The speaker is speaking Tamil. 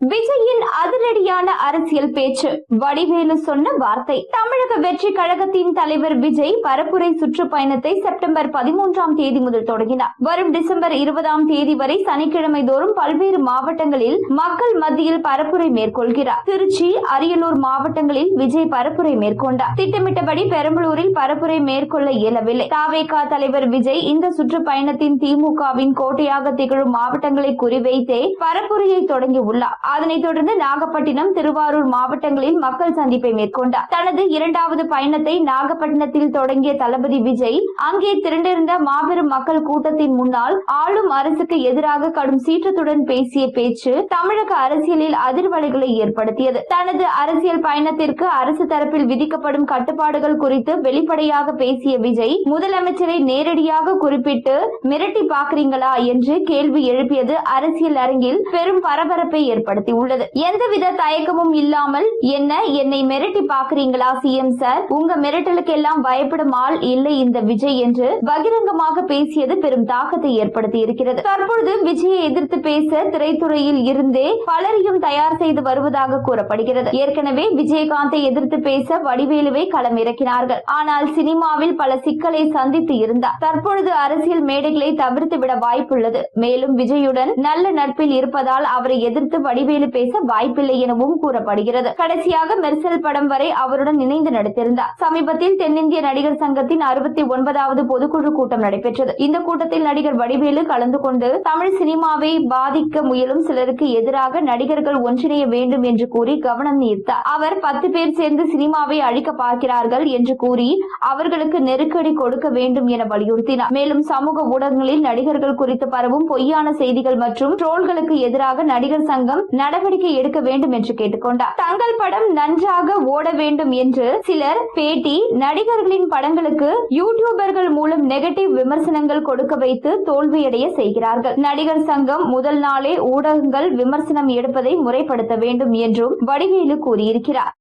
விஜயின் அதிரடியான அரசியல் பேச்சு. வடிவேலு சொன்ன வார்த்தை. தமிழக வெற்றி கழகத்தின் தலைவர் விஜய் பரப்புரை சுற்றுப்பயணத்தை செப்டம்பர் 13ஆம் தேதி முதல் தொடங்கினார். வரும் டிசம்பர் 20ஆம் தேதி வரை சனிக்கிழமை தோறும் பல்வேறு மாவட்டங்களில் மக்கள் மத்தியில் பரப்புரை மேற்கொள்கிறார். திருச்சி, அரியலூர் மாவட்டங்களில் விஜய் பரப்புரை மேற்கொண்டார். திட்டமிட்டபடி பெரம்பலூரில் பரப்புரை மேற்கொள்ள இயலவில்லை. தவேகா தலைவர் விஜய் இந்த சுற்றுப்பயணத்தின் திமுகவின் கோட்டையாக திகழும் மாவட்டங்களை குறிவைத்தே பரப்புரையை தொடங்கியுள்ளார். அதனைத் தொடர்ந்து நாகப்பட்டினம், திருவாரூர் மாவட்டங்களில் மக்கள் சந்திப்பை மேற்கொண்டார். தனது இரண்டாவது பயணத்தை நாகப்பட்டினத்தில் தொடங்கிய தளபதி விஜய் அங்கே திரண்டிருந்த மாபெரும் மக்கள் கூட்டத்தின் முன்னால் ஆளும் அரசுக்கு எதிராக கடும் சீற்றத்துடன் பேசிய பேச்சு தமிழக அரசியலில் அதிர்வலைகளை ஏற்படுத்தியது. தனது அரசியல் பயணத்திற்கு அரசு தரப்பில் விதிக்கப்படும் கட்டுப்பாடுகள் குறித்து வெளிப்படையாக பேசிய விஜய் முதலமைச்சரை நேரடியாக குறிப்பிட்டு மிரட்டி பாக்குறீங்களா என்று கேள்வி எழுப்பியது அரசியல் அரங்கில் பெரும் பரபரப்பை ஏற்படுத்தியுள்ளது. எந்தவித தயக்கமும் இல்லாமல் என்னை மிரட்டி பாக்குறீங்களா சிஎம் சார், உங்க மிரட்டலுக்கெல்லாம் பயப்படும் ஆள் இல்லை இந்த விஜய் என்று பகிரங்கமாக பேசியது பெரும் தாக்கத்தை ஏற்படுத்தி இருக்கிறது. தற்பொழுது விஜயை எதிர்த்து பேச திரைத்துறையில் இருந்தே பலரையும் தயார் செய்து வருவதாக கூறப்படுகிறது. ஏற்கனவே விஜயகாந்தை எதிர்த்து பேச வடிவேலுவை களம் இறக்கினார்கள். ஆனால் சினிமாவில் பல சிக்கலை சந்தித்து இருந்தார். தற்பொழுது அரசியல் மேடைகளை தவிர்த்து விட வாய்ப்புள்ளது. மேலும் விஜயுடன் நல்ல நட்பில் இருப்பதால் அவரை எதிர்த்து வடிவேலு பேச வாய்ப்பில்லை எனவும் கூறப்படுகிறது. கடைசியாக மெர்சல் படம் வரை அவருடன் இணைந்து நடித்திருந்தார். சமீபத்தில் தென்னிந்திய நடிகர் சங்கத்தின் 69வது பொதுக்குழு கூட்டம் நடைபெற்றது. இந்த கூட்டத்தில் நடிகர் வடிவேலு கலந்து கொண்டு தமிழ் சினிமாவை பாதிக்க முயலும் சிலருக்கு எதிராக நடிகர்கள் ஒன்றிணைய வேண்டும் என்று கூறி கவனம் ஈர்த்தார். அவர் 10 பேர் சேர்ந்து சினிமாவை அழிக்க பார்க்கிறார்கள் என்று கூறி அவர்களுக்கு நெருக்கடி கொடுக்க வேண்டும் என வலியுறுத்தினார். மேலும் சமூக ஊடகங்களில் நடிகர்கள் குறித்து பரவும் பொய்யான செய்திகள் மற்றும் ட்ரோல்களுக்கு எதிராக நடிகர் சங்கம் நடவடிக்கை எடுக்க வேண்டும் என்று கேட்டுக்கொண்டார். தங்கள் படம் நன்றாக ஓட வேண்டும் என்று சிலர் பேட்டி, நடிகர்களின் படங்களுக்கு யூடியூபர்கள் மூலம் நெகட்டிவ் விமர்சனங்கள் கொடுக்க வைத்து தோல்வியடைய செய்கிறார்கள். நடிகர் சங்கம் முதல் நாளே ஊடகங்கள் விமர்சனம் எடுப்பதை முறைப்படுத்த வேண்டும் என்றும் வடிவேலு கூறியிருக்கிறார்.